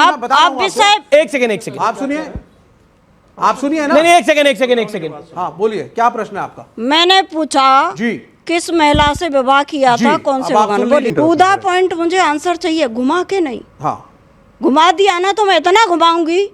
आप भी साहब एक सेकंड आप सुनिए ना। नहीं, एक सेकंड। हाँ बोलिए, क्या प्रश्न है आपका? मैंने पूछा जी, किस महिला से विवाह किया जी, था, कौन से अब आप भगवान? सुन बोलिए, लीजिए। टू द पॉइंट मुझे आंसर चाहिए, घुमा के नहीं। हाँ घुमा दिया ना तो मैं इतना घुमाऊंगी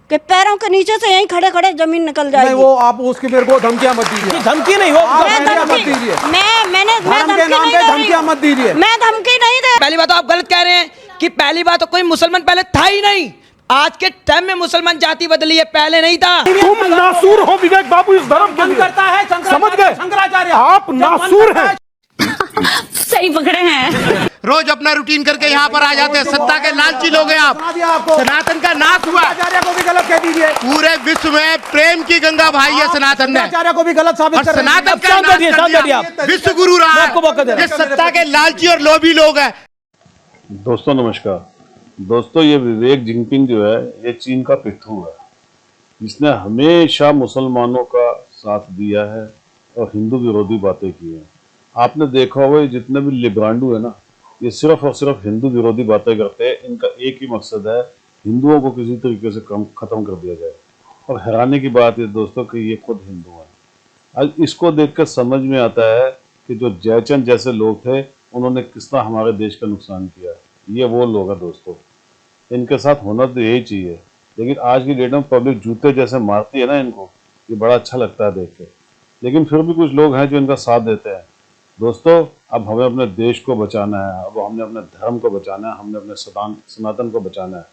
कि पैरों के नीचे से यहीं खड़े खड़े जमीन निकल जाएगी। नहीं, वो आप उसकी मेरे को धमकियां मत दीजिए। धमकी नहीं हो, आप मैं धमकियां मत धमकी दीजिए। मैं धर्म के नाम पे धमकियां मत दीजिए। मैं धमकी नहीं दे। पहली बात तो आप गलत कह रहे हैं कि पहली बात तो कोई मुसलमान पहले था ही नहीं। आज के टाइम में मुसलमान जाति बदली है, पहले नहीं था। तुम नासूर हो विवेक बाबू इस धर्म के मन लिए। करता है समझ गए? शंकराचार्य आप नासूर हैं। सही पकड़े हैं। रोज अपना रूटीन करके यहाँ पर आ जाते हैं। सत्ता के लालची लोग हैं आप। सुना दिया आपको। सनातन का नाश हुआ। शंकराचार्य को भी गलत कह दीजिए। पूरे विश्व में प्रेम की गंगा भाई है सनातन ने। शंकराचार्य को भी गलत साबित और कर रहे हैं। सनातन का शांत नाश बैठिए, कर शांत दिया। बैठिए आप। विश्व गुरु रहा मैं आपको मौका दे है। रहा ये सत्ता के लालची और लोभी लोग हैं। दोस्तों नमस्कार। दोस्तों ये विवेक जिनपिंग जो है ये चीन का पिट्ठू है। इसने हमेशा मुसलमानों का साथ दिया है और हिंदू विरोधी बातें की हैं। आपने देखा होगा ये जितने भी लिब्रांडू है ना, ये सिर्फ और सिर्फ हिंदू विरोधी बातें करते हैं। इनका एक ही मकसद है, हिंदुओं को किसी तरीके से खत्म कर दिया जाए। और हैरानी की बात है दोस्तों कि ये खुद हिंदू हैं। आज इसको देखकर समझ में आता है कि जो जयचंद जैसे लोग थे उन्होंने किस तरह हमारे देश का नुकसान किया। ये वो लोग हैं दोस्तों, इनके साथ होना तो यही चाहिए। लेकिन आज की डेट में पब्लिक जूते जैसे मारती है ना इनको, ये बड़ा अच्छा लगता है देख के। लेकिन फिर भी कुछ लोग हैं जो इनका साथ देते हैं। दोस्तों अब हमें अपने देश को बचाना है, अब हमने अपने धर्म को बचाना है, हमने अपने सनातन को बचाना है।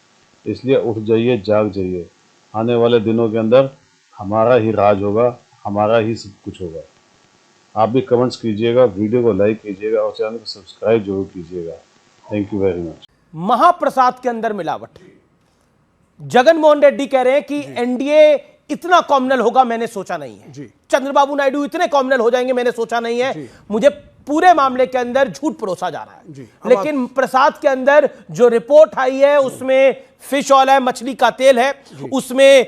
इसलिए उठ जाइए, जाग जाइए। आने वाले दिनों के अंदर हमारा ही राज होगा, हमारा ही सब कुछ होगा। आप भी कमेंट्स कीजिएगा, वीडियो को लाइक कीजिएगा और चैनल को सब्सक्राइब जरूर कीजिएगा। Thank you very much. महाप्रसाद के अंदर मिलावट। जगनमोहन रेड्डी कह रहे हैं कि एनडीए इतना कॉम्युनल होगा मैंने सोचा नहीं है। जी। चंद्रबाबू नायडू इतने कॉम्युनल हो जाएंगे मैंने सोचा नहीं है। मुझे पूरे मामले के अंदर झूठ परोसा जा रहा है। जी। लेकिन प्रसाद के अंदर जो रिपोर्ट आई है उसमें फिश ऑयल है, मछली का तेल है, उसमें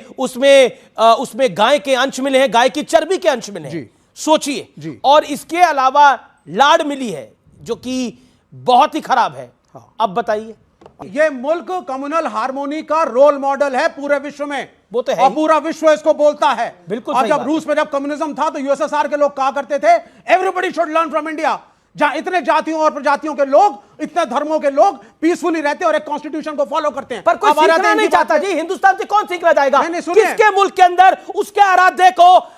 गाय के अंश मिले हैं, गाय की चर्बी के अंश मिले हैं। सोचिए। और इसके अलावा लाड मिली है जो कि बहुत ही खराब है। अब बताइए, ये मुल्क कम्युनल हार्मोनी का रोल मॉडल है पूरे विश्व में। वो तो है और ही। पूरा विश्व इसको बोलता है। बिल्कुल और सही जब बात। रूस में जब कम्युनिज्म था तो यूएसएसआर के लोग कहा करते थे everybody should learn from India. जहां इतने जातियों और प्रजातियों के लोग, इतने धर्मों के लोग पीसफुली रहते हैं और एक कॉन्स्टिट्यूशन को फॉलो करते हैं। पर कोई अब आ जाते सीखना हैं नहीं इनकी बात चाहता पे। जी। हिंदुस्तान से कौन सीखना चाहेगा? नहीं, सुनिए। किसके मुल्क के अंदर उसके आराध्य को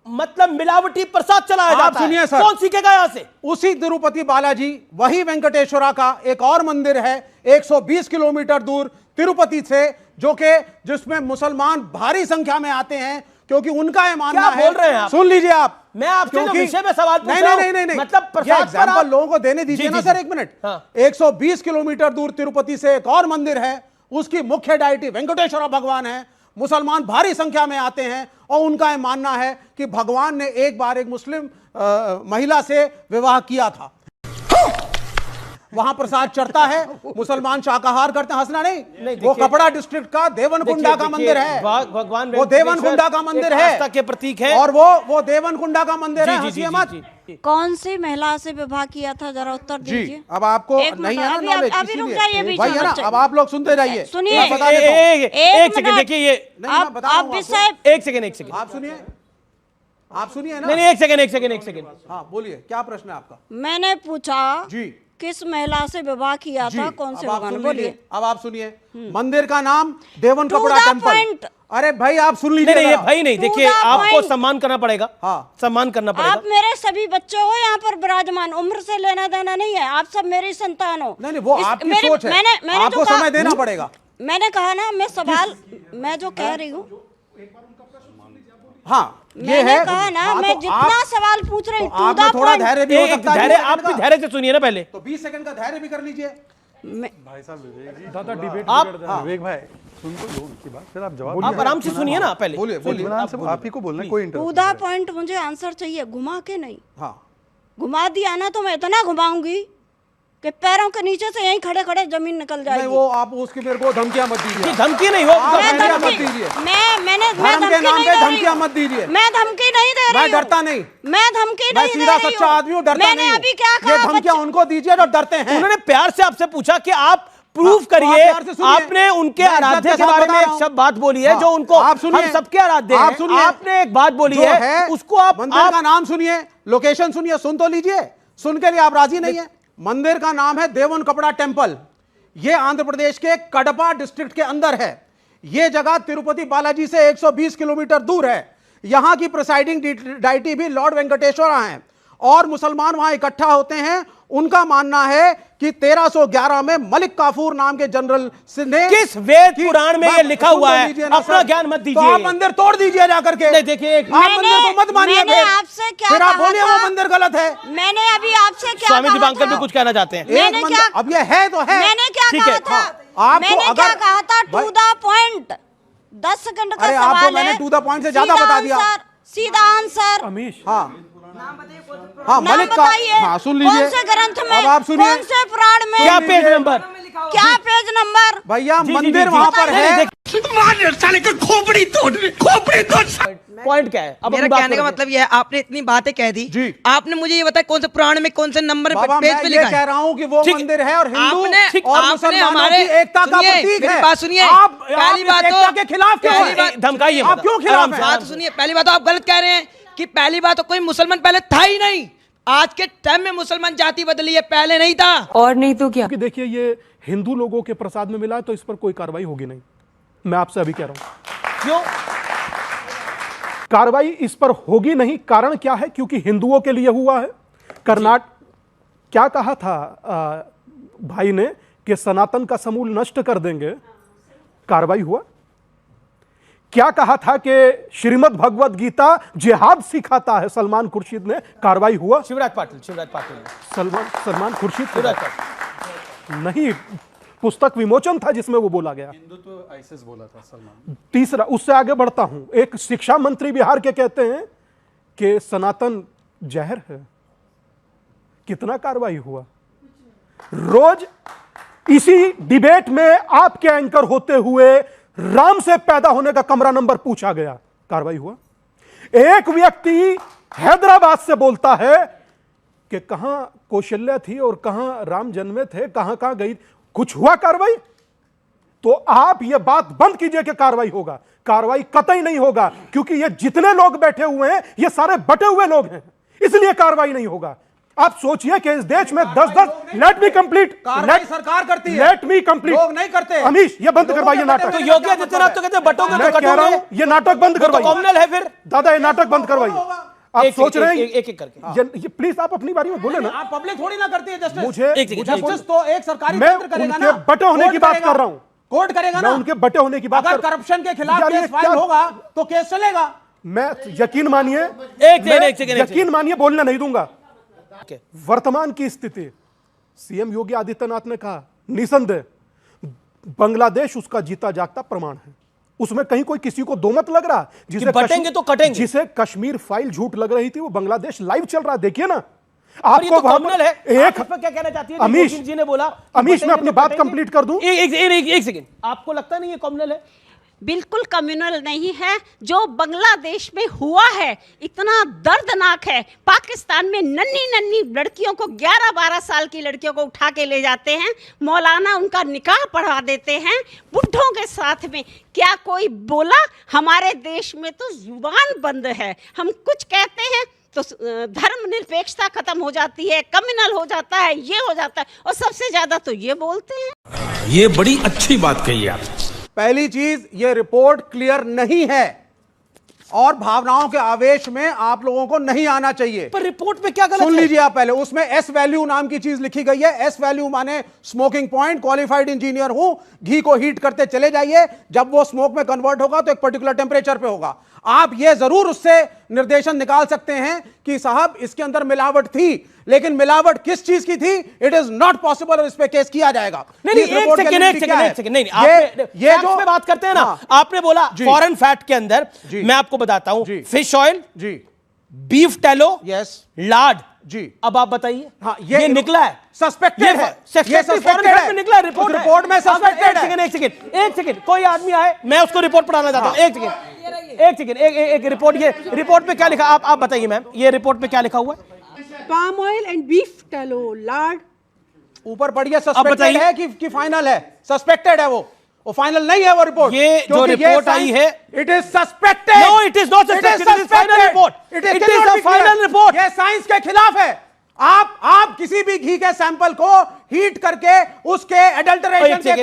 मतलब मिलावटी प्रसाद चलाया जाता है? सुनिए सर, कौन सीखेगा यहां से? उसी तिरुपति बालाजी, वही वेंकटेश्वरा का एक और मंदिर है 120 किलोमीटर दूर तिरुपति से, जो कि जिसमें मुसलमान भारी संख्या में आते हैं क्योंकि उनका ये मानना है। क्या बोल रहे हैं आप? सुन लीजिए आप। मैं आपसे जो क्योंकि विषय में सवाल पूछ नहीं रहा नहीं हूं, नहीं नहीं मतलब प्रसाद पर एग्जांपल आप- लोगों को देने दीजिए जी, ना जी, सर, जी। एक मिनट। हाँ। 120 किलोमीटर दूर तिरुपति से एक और मंदिर है, उसकी मुख्य डायटी वेंकटेश्वरा भगवान है। मुसलमान भारी संख्या में आते हैं और उनका यह मानना है कि भगवान ने एक बार एक मुस्लिम महिला से विवाह किया था। वहां प्रसाद चढ़ता है, मुसलमान शाकाहार करते हैं। हंसना नहीं, वो देखिए- कपड़ा डिस्ट्रिक्ट का देवनकुंडा का मंदिर है। भगवान वो देवनकुंडा का मंदिर है, आस्था के प्रतीक है। और वो देवनकुंडा का मंदिर है। जी, जी, हंसिए जी, मत। जी। कौन सी महिला से विवाह किया था, जरा उत्तर दीजिए। जी, अब आपको एक नहीं मिनट, है ना अभी- नॉलेज, अभी रुक जाइए बीच भाई में, है ना। बच्चे। अब आप लोग सुनते जाइए। सुनिए। मैं बता देता हूं। एक सेकंड, देखिए ये नहीं, मैं बता रहा आप हूं भी आपको। साहब एक सेकंड। आप सुनिए ना। नहीं, एक सेकंड। हाँ बोलिए, क्या प्रश्न है आपका? मैंने पूछा जी किस महिला से विवाह किया जी, था, कौन से अब आप भगवान? सुन बोलिए। लीजिए। अब आप सुनिए, मंदिर का नाम देवन To कपड़ा the टेम्पल। point। अरे भाई आप सुन लीजिए। नहीं, ये जरा। भाई नहीं, To देखिए the आपको point। सम्मान करना पड़ेगा। हाँ। सम्मान करना पड़ेगा। आप मेरे सभी बच्चे हो यहाँ पर विराजमान, उम्र से लेना देना नहीं है, आप सब मेरी संतान हो। नहीं, वो आपकी सोच है। मैंने आपको जो कहा- समय देना पड़ेगा। मैंने कहा ना, मैं सवाल मैं जो कह रही हूँ, हाँ ये मैंने है। कहा ना, हाँ, मैं तो जितना सवाल पूछ रही तो आप में हूँ, थोड़ा धैर्य भी हो एक सकता है। धैर्य, 20 आप सेकंड भी का। धैर्य से सुनिए ना पहले। तो 20 सेकंड का धैर्य भी कर लीजिए। दादा डिबेट आप- बिगड़ विवेक भाई सुन तो लो उनकी बात, फिर आप जवाब आप आराम से सुनिए ना पहले। बोलिए बोलिए। आप ही को बोलना है, कोई टू इंटरप्ट द पॉइंट मुझे आंसर चाहिए, घुमा के नहीं। हाँ घुमा दिया ना तो मैं इतना घुमाऊंगी कि पैरों के नीचे से यहीं खड़े खड़े जमीन निकल नहीं, जाएगी। वो आप उसकी मेरे को धमकियां मत ये दीजिए। धमकी नहीं हो। आप मैं धमकियां मत धमकी दीजिए। मैं धर्म के धमकी नाम नहीं पे दे रही धमकियां हूँ। मत दीजिए। मैं धमकी नहीं दे रही मैं हूँ। डरता नहीं। मैं धमकी मैं नहीं दे सीधा रही सच्चा आदमी हूँ, डरता मैंने नहीं हूँ। अभी क्या ये कहा? धमकियां उनको दीजिए जो डरते हैं। उन्होंने प्यार से आपसे पूछा कि आप प्रूफ करिए। प्यार से सुनिए। आपने उनके मैं इज्जत आराध्य के के साथ बारे बता में रहा एक हूं। शब्द बात बोली है जो उनको आप सुनिए, हम सबके आराध्य आप हैं। सुनिए, आपने एक बात बोली जो है उसको आप मंदिर का नाम सुनिए, लोकेशन सुनिए, सुन तो लीजिए। सुन के लिए आप राजी नहीं है? मंदिर का नाम है देवन कपड़ा टेम्पल। यह आंध्र प्रदेश के कडपा डिस्ट्रिक्ट के अंदर है। यह जगह तिरुपति बालाजी से 120 किलोमीटर दूर है। यहां की प्रिसाइडिंग डाइटी भी लॉर्ड वेंकटेश्वरा हैं और मुसलमान वहां इकट्ठा होते हैं। उनका मानना है कि 1311 में मलिक काफूर नाम के जनरल ने किस वेद पुराण में ये लिखा हुआ है? अपना ज्ञान मत तो दीजिए। आप मंदिर तोड़ दीजिए जाकर के। नहीं, देखिए, आप मंदिर को मत मानिए। मैंने फिर आपसे क्या फिर आप कहा बोलिए था? वो मंदिर गलत है। मैंने अभी आपसे क्या स्वामी कहा दीपांकर था? भी कुछ कहना चाहते हैं। मैंने एक क्या मंदिर- अब ये है तो है। मैंने क्या ठीक कहा है, था? आपको मैंने अगर- क्या कहा था? भाई- टू द पॉइंट। 10 सेकंड का अरे सवाल आपको है। मैंने to the point से ज्यादा सीधा बता दिया। आंसर, सीधा आंसर। अमीश, हाँ नाम मलिक का बताइए। हाँ सुन लीजिए। कौन से ग्रंथ में? अब आप सुनिए। कौन से पुराण में? क्या पेज नंबर? क्या पेज नंबर? भैया जी, जी, मंदिर जी, वहां जी। पर नहीं, है। पॉइंट क्या है? अब मेरा अपनी बात कहने का करो। मतलब यह है, आपने इतनी बातें कह दी। जी। आपने मुझे ये बताया कौन से पुराण में कौन से नंबर बाबा पेज मैं पे ये लिखा कह है? रहा हूं कि वो ठीक। मंदिर है और हिंदू आपने और आपने मुसलमानों हमारे की एकता का सुनिए, प्रतीक मेरी है। बात सुनिए। आप पहली इस बात एकता तो के खिलाफ क्यों पहली हैं? बात धमकाइए आप मत। क्यों खिलाफ आराम हैं? से, बात सुनिए। पहली बात तो आप गलत कह रहे हैं कि पहली बात तो कोई मुसलमान पहले था ही नहीं। आज के टाइम में मुसलमान जाति बदली है, पहले नहीं था। और नहीं तो क्या। क्योंकि देखिए ये हिंदू लोगों के प्रसाद में मिला है तो इस पर कोई कार्रवाई होगी नहीं। मैं आपसे अभी कह रहा हूं क्यों? कार्रवाई इस पर होगी नहीं। कारण क्या है? क्योंकि हिंदुओं के लिए हुआ है। कर्नाटक क्या कहा था भाई ने कि सनातन का समूल नष्ट कर देंगे। कार्रवाई हुआ। क्या कहा था कि श्रीमद् भगवद गीता जिहाद सिखाता है सलमान खुर्शीद ने। कार्रवाई हुआ। शिवराज पाटिल सलमान खुर्शीद शिवराज पाटिल नहीं, पुस्तक विमोचन था जिसमें वो बोला गया। हिंदुत्व आईएसएस बोला था सलमान। तीसरा, उससे आगे बढ़ता हूं, एक शिक्षा मंत्री बिहार के कहते हैं कि सनातन जहर है। कितना कार्रवाई हुआ? रोज इसी डिबेट में आपके एंकर होते हुए राम से पैदा होने का कमरा नंबर पूछा गया। कार्रवाई हुआ। एक व्यक्ति हैदराबाद से बोलता है कि कहां कौशल्या थी और कहां राम जन्मे थे, कहां कहां गई। कुछ हुआ कार्रवाई? तो आप यह बात बंद कीजिए कि कार्रवाई होगा। कार्रवाई कतई नहीं होगा, क्योंकि ये जितने लोग बैठे हुए हैं ये सारे बटे हुए लोग हैं, इसलिए कार्रवाई नहीं होगा। आप सोचिए कि इस देश में 10-10 लेट मी कंप्लीट। कार्रवाई सरकार करती है, लेट मी कंप्लीट। लोग नहीं करते। अमीश ये बंद करवाइए नाटक। तो योगी आदित्यनाथ तो कहते हैं बटोगे मैं तो कह रहा हूं कटोगे। ये नाटक बंद वो तो करवाइए। कॉमनल है फिर। दादा ये नाटक बंद करवाइए। आप सोच रहे हैं एक करके। ये प्लीज आप अपनी बारी में बोले ना। आप पब्लिक थोड़ी ना करती है जस्टिस। मुझे एक सेकंड, मुझे जस्टिस तो एक सरकारी मैं तंत्र करेगा उनके ना। बटे होने कोर्ट की बात करेगा। कर रहा हूं। कोर्ट करेगा मैं ना। उनके बटे होने की बात अगर कर। करप्शन के खिलाफ यार ये केस फाइल क्या- होगा तो केस चलेगा। मैं यकीन मानिए, एक सेकंड यकीन मानिए बोलने नहीं दूंगा। Okay. वर्तमान की स्थिति, सीएम योगी आदित्यनाथ ने कहा निसंदेह बांग्लादेश उसका जीता जागता प्रमाण है। उसमें कहीं कोई किसी को दो मत लग रहा। जिसे बटेंगे तो कटेंगे। जिसे कश्मीर फाइल झूठ लग रही थी वो बांग्लादेश लाइव चल रहा है, देखिए ना। और ये तो वहां पर कॉमनल है। एक आप इस पर क्या कहना चाहती है? अमीश योगी जी ने बोला अमीश मैं अपनी बात बटेंगे। कंप्लीट कर दूं। एक सेकंड, आपको लगता नहीं ये कॉमनल है? बिल्कुल कम्युनल नहीं है। जो बांग्लादेश में हुआ है इतना दर्दनाक है। पाकिस्तान में नन्ही नन्ही लड़कियों को 11-12 साल की लड़कियों को उठा के ले जाते हैं, मौलाना उनका निकाह पढ़वा देते हैं बुढ़ों के साथ में। क्या कोई बोला? हमारे देश में तो जुबान बंद है। हम कुछ कहते हैं तो धर्मनिरपेक्षता खत्म हो जाती है, कम्युनल हो जाता है, ये हो जाता है, और सबसे ज्यादा तो ये बोलते हैं। ये बड़ी अच्छी बात कही आप। पहली चीज, ये रिपोर्ट क्लियर नहीं है और भावनाओं के आवेश में आप लोगों को नहीं आना चाहिए। पर रिपोर्ट में क्या गलत है? सुन लीजिए आप पहले, उसमें एस वैल्यू नाम की चीज लिखी गई है। एस वैल्यू माने स्मोकिंग पॉइंट। क्वालिफाइड इंजीनियर हूं, घी को हीट करते चले जाइए, जब वो स्मोक में कन्वर्ट होगा तो एक पर्टिकुलर टेम्परेचर पे होगा। आप ये जरूर उससे निर्देशन निकाल सकते हैं कि साहब इसके अंदर मिलावट थी, लेकिन मिलावट किस चीज की थी इट इज नॉट पॉसिबल और इस पे केस किया जाएगा। नहीं, इस रिपोर्ट की validity क्या है? नहीं, ये जो पे बात करते हैं ना, हाँ, आपने बोला जी। फॉरेन फैट के अंदर, जी। मैं आपको बताता हूं, जी। फिश ऑयल, जी बीफ टेलो, यस लाड। जी। अब आप बताइए। हाँ, ये निकला है, सस्पेक्टेड है। ये सस्पेक्टेड है, निकला है, रिपोर्ट रिपोर्ट में सस्पेक्टेड है। एक सेकंड कोई आदमी आए, मैं उसको रिपोर्ट पढ़ाना चाहता हूं। एक सेकंड एक रिपोर्ट, ये रिपोर्ट पे क्या लिखा आप बताइए मैम, ये रिपोर्ट पे क्या लिखा हुआ है? palm oil and beef tallow, lard, ऊपर पढ़िए अब सस्पेक्टेड बताइए। है कि फाइनल है? सस्पेक्टेड है वो फाइनल नहीं है वो रिपोर्ट। ये जो रिपोर्ट आई है, it is suspected. No it is not suspected, it is final report, it is a final report. ये साइंस के खिलाफ है। आप किसी भी घी के सैंपल को हीट करके उसके एडल्टरेशन के एक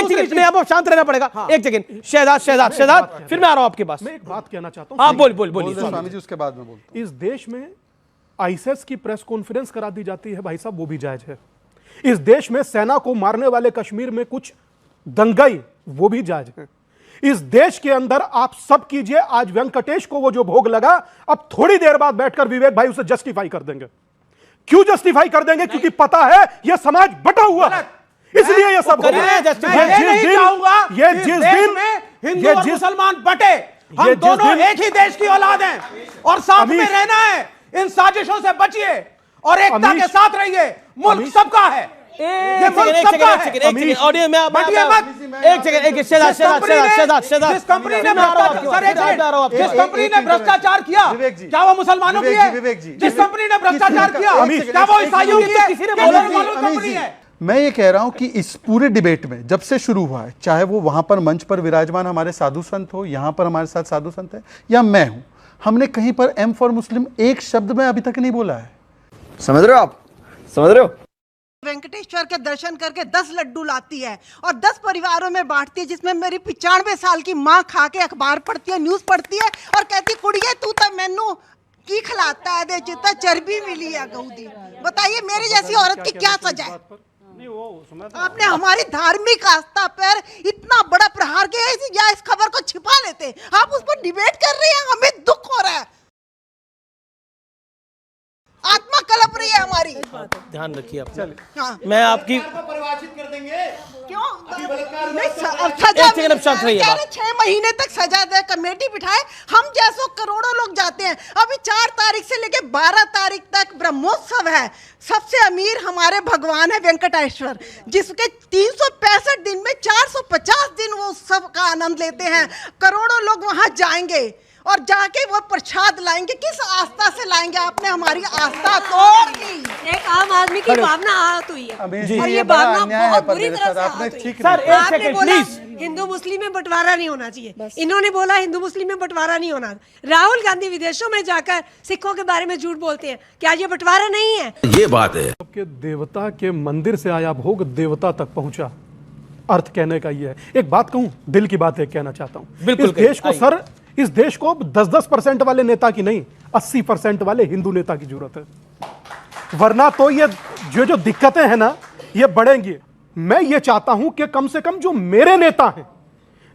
सेकंड में आपको शांत रहना पड़ेगा। एक सेकंड, शहजाद, फिर मैं आ रहा हूं आपके पास। मैं एक बात कहना चाहता हूं। हाँ बोलिए स्वामी जी, उसके बाद में बोल। इस देश में आईएसएस की प्रेस कॉन्फ्रेंस करा दी जाती है भाई साहब, वो भी जायज है। इस देश में सेना को मारने वाले कश्मीर में कुछ दंगाई, वो भी जायज है। इस देश के अंदर आप सब कीजिए, आज वेंकटेश को वो जो भोग लगा, अब थोड़ी देर बाद बैठकर विवेक भाई उसे जस्टिफाई कर देंगे। क्यों जस्टिफाई कर देंगे? क्योंकि पता है यह समाज बटा हुआ है, इसलिए यह सब हो रहा है। ये जिस दिन हिंदू और मुसलमान बटे, हम दोनों एक ही देश की औलाद हैं और साथ में रहना है। इन साजिशों से बचिए और एकता के साथ रहिए। मुल्क सबका है, ये मुल्क सबका है। ऑडियो में बटिए मत। जिस कंपनी ने भ्रष्टाचार किया, क्या वो मुसलमानों की है? जिस कंपनी ने भ्रष्टाचार किया, क्या वो ईसाइयों की है? मैं ये कह रहा हूं कि इस पूरे डिबेट में जब से शुरू हुआ है, चाहे वो वहां पर मंच पर विराजमान हमारे साधु संत हो, यहां पर हमारे साथ साधु संत है, या मैं हूं, हमने कहीं पर एम फॉर मुस्लिम एक शब्द में अभी तक नहीं बोला है। समझ रहे हो आप? समझ रहे हो? वेंकटेश्वर के दर्शन करके 10 लड्डू लाती है और 10 परिवारों में बांटती है, जिसमें मेरी 95 साल की माँ खा के अखबार पढ़ती है, न्यूज पढ़ती है और कहती कुड़िए तू तो मैनू की खिलाता है, दे चिता चर्बी मिली है गऊदी। बताइए मेरी जैसी औरत की क्या सजा है? आपने हमारी धार्मिक आस्था पर इतना बड़ा प्रहार किया, या इस खबर को छिपा लेते, आप उस पर डिबेट कर रहे हैं, हमें दुख हो रहा है, आत्मा कलप रही है हमारी। ध्यान रखिए आप। हाँ। मैं आपकी परिभाषित कर देंगे क्यों? नहीं, अब शांत रहिए। 6 महीने तक सजा दे, कमेटी बिठाए, हम जैसो करोड़ों लोग जाते हैं। अभी 4 तारीख से लेके 12 तारीख तक ब्रह्मोत्सव है। सबसे अमीर हमारे भगवान है वेंकटेश्वर, जिसके 365 दिन में 450 दिन वो उत्सव का आनंद लेते हैं। करोड़ों लोग वहां जाएंगे और जाके वो प्रसाद लाएंगे। किस आस्था से लाएंगे? आपने हमारी आस्था तोड़ दी। एक आम आदमी की भावना आहत हुई है और ये भावना बहुत बुरी तरह से आहत हुई है। सर, एक आपने सेकंड बोला प्लीज। हिंदू मुस्लिम में बंटवारा नहीं होना चाहिए, इन्होंने बोला हिंदू मुस्लिम में बंटवारा नहीं होना। राहुल गांधी विदेशों में जाकर सिखों के बारे में झूठ बोलते हैं, क्या ये बंटवारा नहीं है? ये बात है। आपके देवता के मंदिर से आया भोग देवता तक पहुंचा, अर्थ कहने का यह है। एक बात कहूं, दिल की बात एक कहना चाहता हूं। बिल्कुल। इस देश को सर, इस देश को 10% वाले नेता की नहीं, 80% वाले हिंदू नेता की जरूरत है, वरना तो ये जो दिक्कतें हैं ना, ये बढ़ेंगी। मैं ये चाहता हूं कि कम से कम जो मेरे नेता हैं,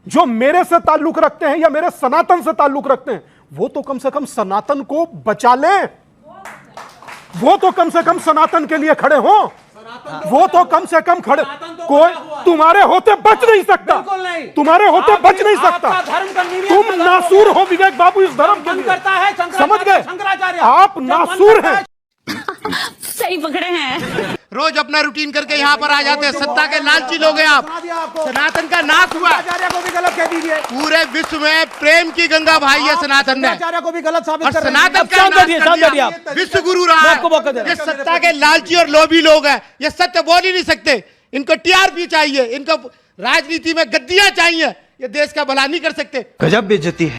जो मेरे से ताल्लुक रखते हैं या मेरे सनातन से ताल्लुक रखते हैं, वो तो कम से कम सनातन को बचा लें, वो तो कम से कम सनातन के लिए खड़े हों, वो तो कम से कम खड़े। कोई तुम्हारे होते बच नहीं सकता, तुम्हारे होते बच नहीं सकता। तुम नासूर हो विवेक बाबू इस धर्म के लिए, समझ गए? आप नासूर हैं। सही पकड़े हैं। रोज अपना रूटीन करके यहाँ पर आ जाते हैं, सत्ता के लालची लोग हैं आप। सनातन का नाश हुआ, को भी गलत कह दीजिए। पूरे विश्व में प्रेम की गंगा भाई है सनातन ने, आचार्य को भी गलत साबित और कर रहे हैं। सनातन का नाश कर दिया। विश्व गुरु रहा है। ये सत्ता के लालची और लोभी लोग हैं, ये सत्य बोल ही नहीं सकते। इनको टीआरपी चाहिए, इनको राजनीति में गद्दियां चाहिए, ये देश का भला नहीं कर सकते। गजब बेइज्जती है।